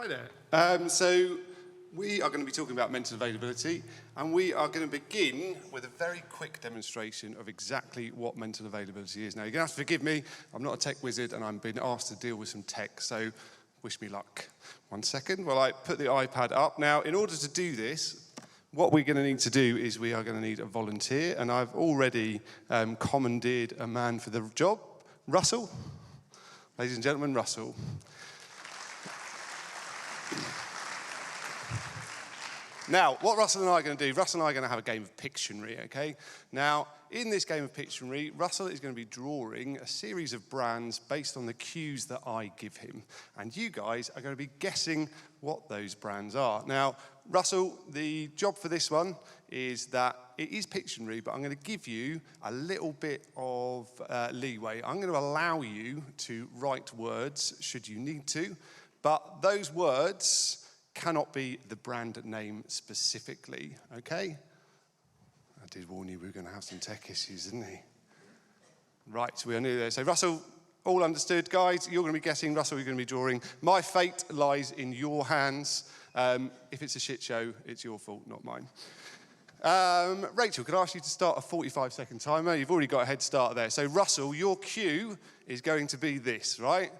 Hi there. So we are going to be talking about mental availability, and we are going to begin with a very quick demonstration of exactly what mental availability is. Now, you're going to have to forgive me. I'm not a tech wizard, and I've been asked to deal with some tech, so wish me luck. 1 second while I put the iPad up. Now, in order to do this, what we're going to need to do is we are going to need a volunteer, and I've already commandeered a man for the job. Russell. Ladies and gentlemen, Russell. Now, what Russell and I are going to do, Russell and I are going to have a game of Pictionary, okay? Now, in this game of Pictionary, Russell is going to be drawing a series of brands based on the cues that I give him. And you guys are going to be guessing what those brands are. Now, Russell, the job for this one is that it is Pictionary, but I'm going to give you a little bit of leeway. I'm going to allow you to write words should you need to, but those words cannot be the brand name specifically, okay? I did warn you we were going to have some tech issues, didn't he? Right, we are nearly there. So Russell, all understood. Guys, you're going to be guessing, Russell, you're going to be drawing. My fate lies in your hands. If it's a shit show, it's your fault, not mine. Rachel, could I ask you to start a 45-second timer? You've already got a head start there. So Russell, your cue is going to be this, right?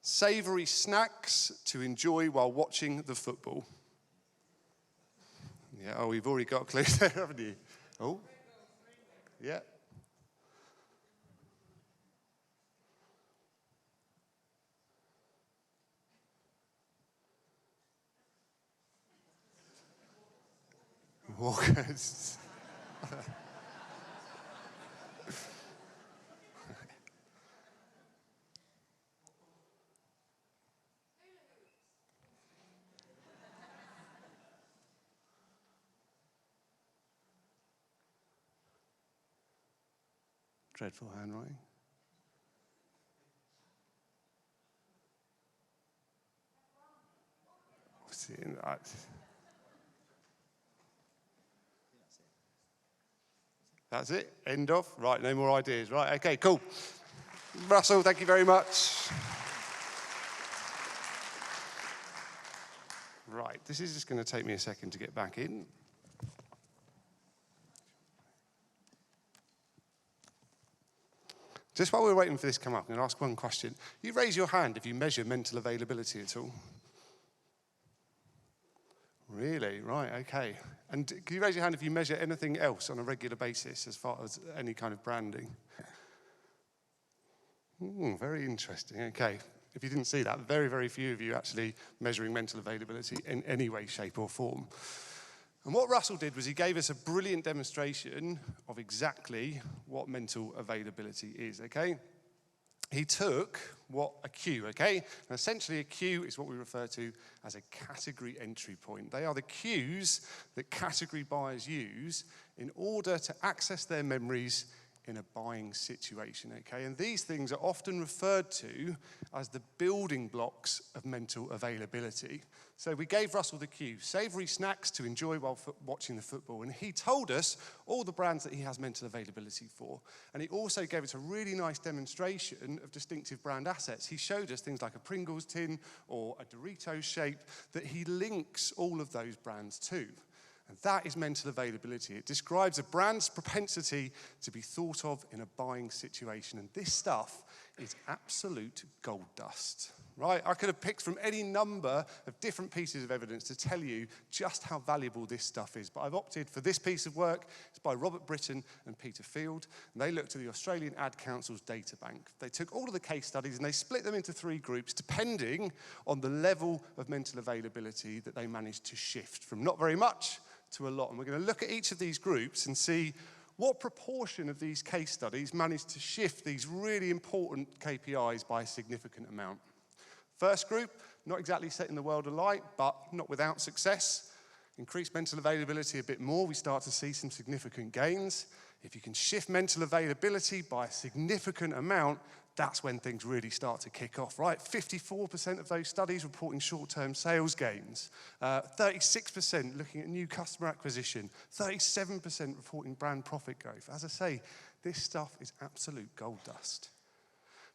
Savoury snacks to enjoy while watching the football. Yeah, oh, we've already got a clue there, haven't you? Oh, yeah. Walkers. Dreadful handwriting. That's it. End of. Right, no more ideas. Right, okay, cool. Russell, thank you very much. Right, this is just going to take me a second to get back in. Just while we're waiting for this to come up, I'm going to ask one question. You raise your hand if you measure mental availability at all. Really? Right, okay. And can you raise your hand if you measure anything else on a regular basis as far as any kind of branding? Very interesting, okay. If you didn't see that, very, very few of you actually measuring mental availability in any way, shape or form. And what Russell did was he gave us a brilliant demonstration of exactly what mental availability is, okay? He took a cue, okay? And essentially a cue is what we refer to as a category entry point. They are the cues that category buyers use in order to access their memories in a buying situation, okay? And these things are often referred to as the building blocks of mental availability. So we gave Russell the cue, savoury snacks to enjoy while watching the football. And he told us all the brands that he has mental availability for. And he also gave us a really nice demonstration of distinctive brand assets. He showed us things like a Pringles tin or a Doritos shape that he links all of those brands to. And that is mental availability. It describes a brand's propensity to be thought of in a buying situation. And this stuff is absolute gold dust, right? I could have picked from any number of different pieces of evidence to tell you just how valuable this stuff is. But I've opted for this piece of work. It's by Robert Britton and Peter Field. And they looked at the Australian Ad Council's data bank. They took all of the case studies and they split them into 3 groups depending on the level of mental availability that they managed to shift from not very much to a lot. And we're going to look at each of these groups and see what proportion of these case studies managed to shift these really important KPIs by a significant amount. First group, not exactly setting the world alight, but not without success. Increase mental availability a bit more, we start to see some significant gains. If you can shift mental availability by a significant amount, that's when things really start to kick off, right? 54% of those studies reporting short-term sales gains, 36% looking at new customer acquisition, 37% reporting brand profit growth. As I say, this stuff is absolute gold dust.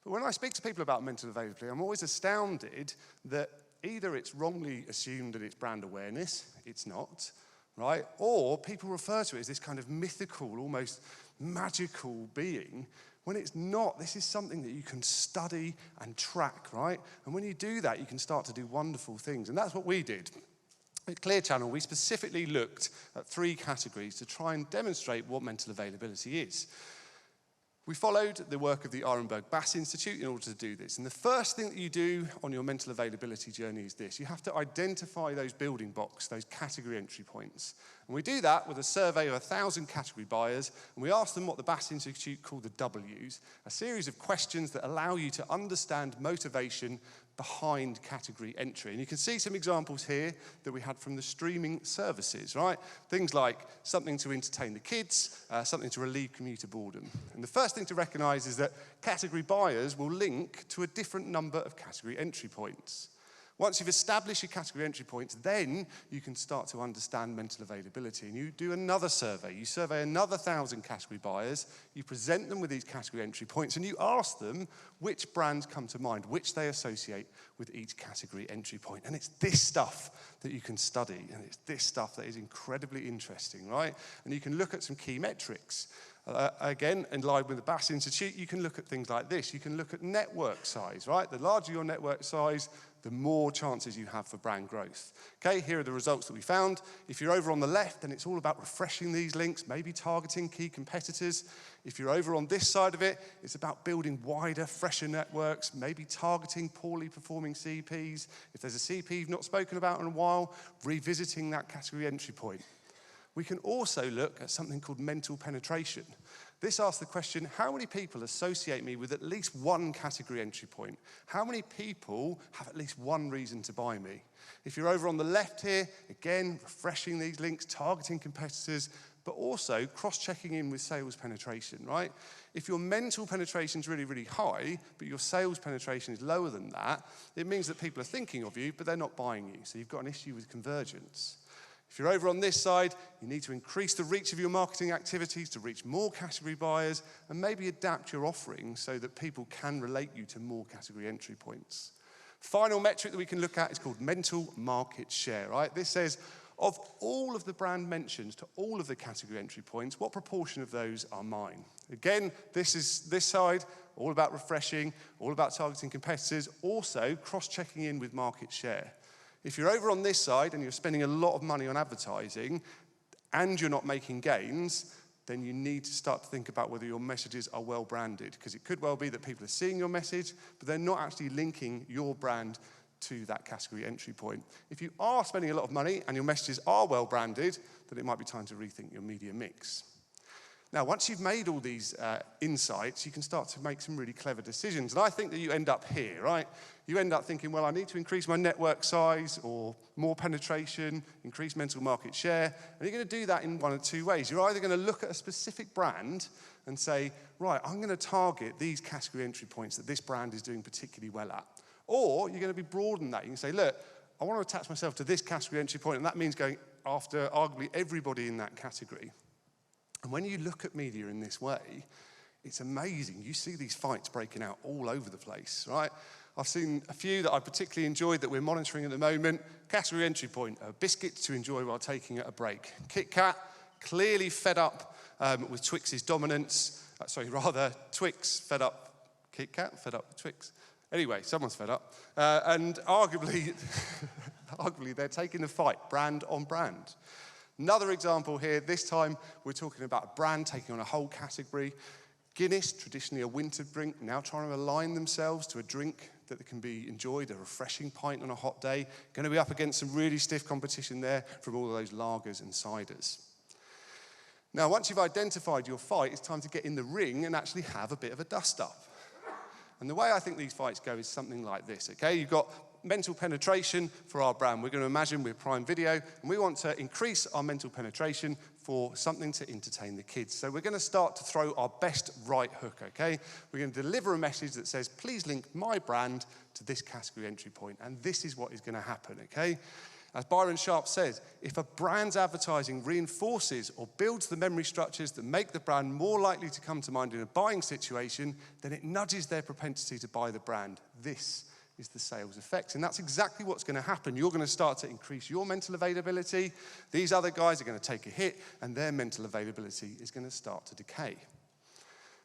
But when I speak to people about mental availability, I'm always astounded that either it's wrongly assumed that it's brand awareness, it's not, right? Or people refer to it as this kind of mythical, almost magical being, when it's not. This is something that you can study and track, right? And when you do that, you can start to do wonderful things. And that's what we did. At Clear Channel, we specifically looked at 3 categories to try and demonstrate what mental availability is. We followed the work of the Arenberg Bass Institute in order to do this. And the first thing that you do on your mental availability journey is this. You have to identify those building blocks, those category entry points. And we do that with a survey of 1,000 category buyers, and we ask them what the Bass Institute call the W's, a series of questions that allow you to understand motivation behind category entry. And you can see some examples here that we had from the streaming services, right? Things like something to entertain the kids, something to relieve commuter boredom. And the first thing to recognize is that category buyers will link to a different number of category entry points. Once you've established your category entry points, then you can start to understand mental availability. And you do another survey. You survey another 1,000 category buyers. You present them with these category entry points, and you ask them which brands come to mind, which they associate with each category entry point. And it's this stuff that you can study, and it's this stuff that is incredibly interesting, right? And you can look at some key metrics. Again, in line with the Bass Institute, you can look at things like this. You can look at network size, right? The larger your network size, the more chances you have for brand growth. Okay, here are the results that we found. If you're over on the left, then it's all about refreshing these links, maybe targeting key competitors. If you're over on this side of it, it's about building wider, fresher networks, maybe targeting poorly performing CPs. If there's a CP you've not spoken about in a while, revisiting that category entry point. We can also look at something called mental penetration. This asks the question, how many people associate me with at least one category entry point? How many people have at least one reason to buy me? If you're over on the left here, again, refreshing these links, targeting competitors, but also cross-checking in with sales penetration, right? If your mental penetration is really, really high, but your sales penetration is lower than that, it means that people are thinking of you, but they're not buying you. So you've got an issue with convergence. If you're over on this side, you need to increase the reach of your marketing activities to reach more category buyers and maybe adapt your offering so that people can relate you to more category entry points. Final metric that we can look at is called mental market share, right? This says, of all of the brand mentions to all of the category entry points, what proportion of those are mine? Again, this side, all about refreshing, all about targeting competitors, also cross-checking in with market share. If you're over on this side and you're spending a lot of money on advertising and you're not making gains, then you need to start to think about whether your messages are well branded, because it could well be that people are seeing your message, but they're not actually linking your brand to that category entry point. If you are spending a lot of money and your messages are well branded, then it might be time to rethink your media mix. Now, once you've made all these insights, you can start to make some really clever decisions. And I think that you end up here, right? You end up thinking, well, I need to increase my network size or more penetration, increase mental market share. And you're going to do that in one of two ways. You're either going to look at a specific brand and say, right, I'm going to target these category entry points that this brand is doing particularly well at. Or you're going to be broader than that. You can say, look, I want to attach myself to this category entry point, and that means going after arguably everybody in that category. And when you look at media in this way, it's amazing. You see these fights breaking out all over the place, right? I've seen a few that I particularly enjoyed that we're monitoring at the moment. Category entry point, biscuits to enjoy while taking a break. Kit Kat, clearly fed up with Twix's dominance. Twix fed up Kit Kat, fed up with Twix. Anyway, someone's fed up. And arguably they're taking the fight, brand on brand. Another example here, this time we're talking about a brand taking on a whole category. Guinness, traditionally a winter drink, now trying to align themselves to a drink that can be enjoyed, a refreshing pint on a hot day. Going to be up against some really stiff competition there from all of those lagers and ciders. Now, once you've identified your fight, it's time to get in the ring and actually have a bit of a dust-up. And the way I think these fights go is something like this, okay? You've got mental penetration for our brand. We're going to imagine we're Prime Video, and we want to increase our mental penetration for something to entertain the kids. So we're going to start to throw our best right hook, okay? We're going to deliver a message that says, please link my brand to this category entry point, and this is what is going to happen, okay? As Byron Sharp says, if a brand's advertising reinforces or builds the memory structures that make the brand more likely to come to mind in a buying situation, then it nudges their propensity to buy the brand. This is the sales effect. And that's exactly what's going to happen. You're going to start to increase your mental availability. These other guys are going to take a hit, and their mental availability is going to start to decay.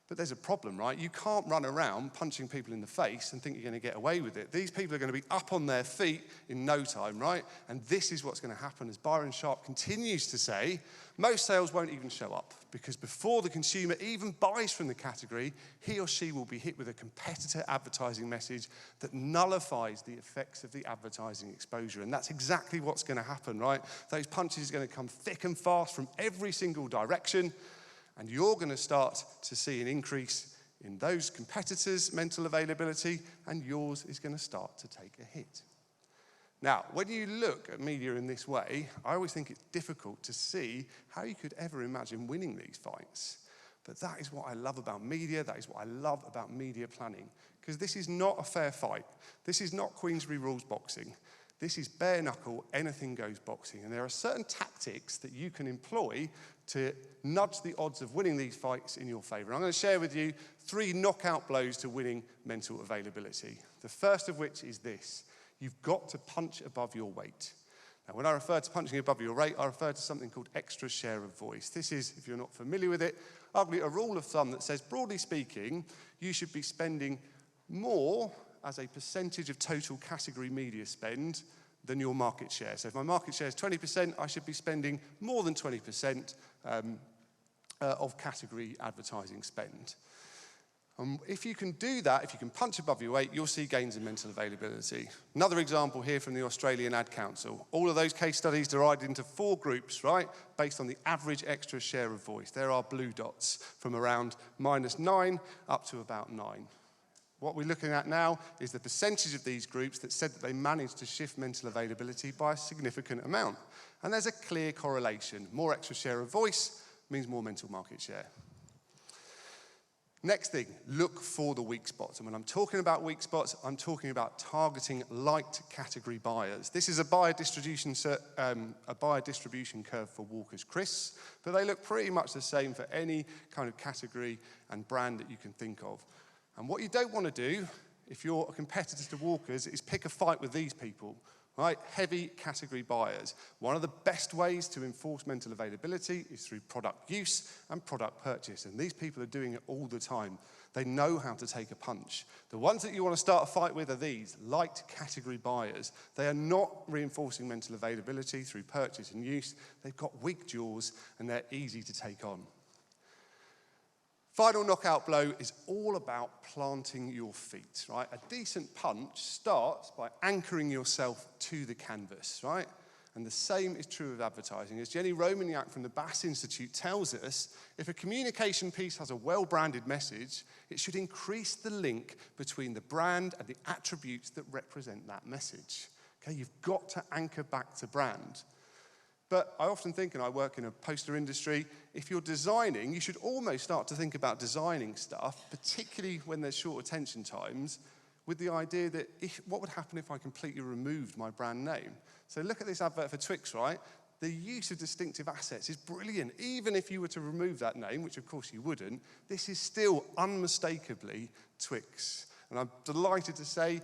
But there's a problem, right? You can't run around punching people in the face and think you're going to get away with it. These people are going to be up on their feet in no time, right? And this is what's going to happen, as Byron Sharp continues to say, most sales won't even show up, because before the consumer even buys from the category, he or she will be hit with a competitor advertising message that nullifies the effects of the advertising exposure. And that's exactly what's going to happen, right? Those punches are going to come thick and fast from every single direction. And you're going to start to see an increase in those competitors' mental availability, and yours is going to start to take a hit. Now, when you look at media in this way, I always think it's difficult to see how you could ever imagine winning these fights. But that is what I love about media. That is what I love about media planning. Because this is not a fair fight. This is not Queensberry rules boxing. This is bare knuckle, anything goes boxing. And there are certain tactics that you can employ to nudge the odds of winning these fights in your favor. I'm going to share with you 3 knockout blows to winning mental availability. The first of which is this: you've got to punch above your weight. Now, when I refer to punching above your weight, I refer to something called extra share of voice. This is, if you're not familiar with it, arguably a rule of thumb that says, broadly speaking, you should be spending more as a percentage of total category media spend than your market share. So if my market share is 20%, I should be spending more than 20% of category advertising spend. If you can do that, if you can punch above your weight, you'll see gains in mental availability. Another example here from the Australian Ad Council. All of those case studies divided into 4 groups, right, based on the average extra share of voice. There are blue dots from around -9 up to about 9. What we're looking at now is the percentage of these groups that said that they managed to shift mental availability by a significant amount. And there's a clear correlation. More extra share of voice means more mental market share. Next thing, look for the weak spots. And when I'm talking about weak spots, I'm talking about targeting light category buyers. This is a buyer distribution curve for Walker's Crisps, but they look pretty much the same for any kind of category and brand that you can think of. And what you don't want to do, if you're a competitor to Walker's, is pick a fight with these people, right? Heavy category buyers. One of the best ways to enforce mental availability is through product use and product purchase. And these people are doing it all the time. They know how to take a punch. The ones that you want to start a fight with are these, light category buyers. They are not reinforcing mental availability through purchase and use. They've got weak jaws and they're easy to take on. Final knockout blow is all about planting your feet, right? A decent punch starts by anchoring yourself to the canvas, right? And the same is true of advertising. As Jenny Romaniak from the Bass Institute tells us, if a communication piece has a well-branded message, it should increase the link between the brand and the attributes that represent that message. Okay, you've got to anchor back to brand. But I often think, and I work in a poster industry, if you're designing, you should almost start to think about designing stuff, particularly when there's short attention times, with the idea that what would happen if I completely removed my brand name? So look at this advert for Twix, right? The use of distinctive assets is brilliant. Even if you were to remove that name, which of course you wouldn't, this is still unmistakably Twix. And I'm delighted to say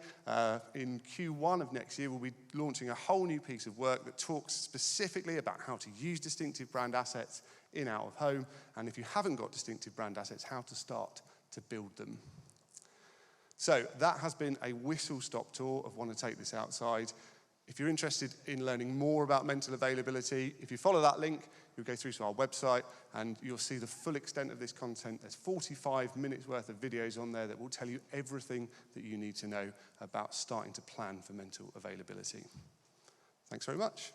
in Q1 of next year, we'll be launching a whole new piece of work that talks specifically about how to use distinctive brand assets in out of home. And if you haven't got distinctive brand assets, how to start to build them. So that has been a whistle-stop tour of Want to Take This Outside. If you're interested in learning more about mental availability, if you follow that link, you'll go through to our website and you'll see the full extent of this content. There's 45 minutes worth of videos on there that will tell you everything that you need to know about starting to plan for mental availability. Thanks very much.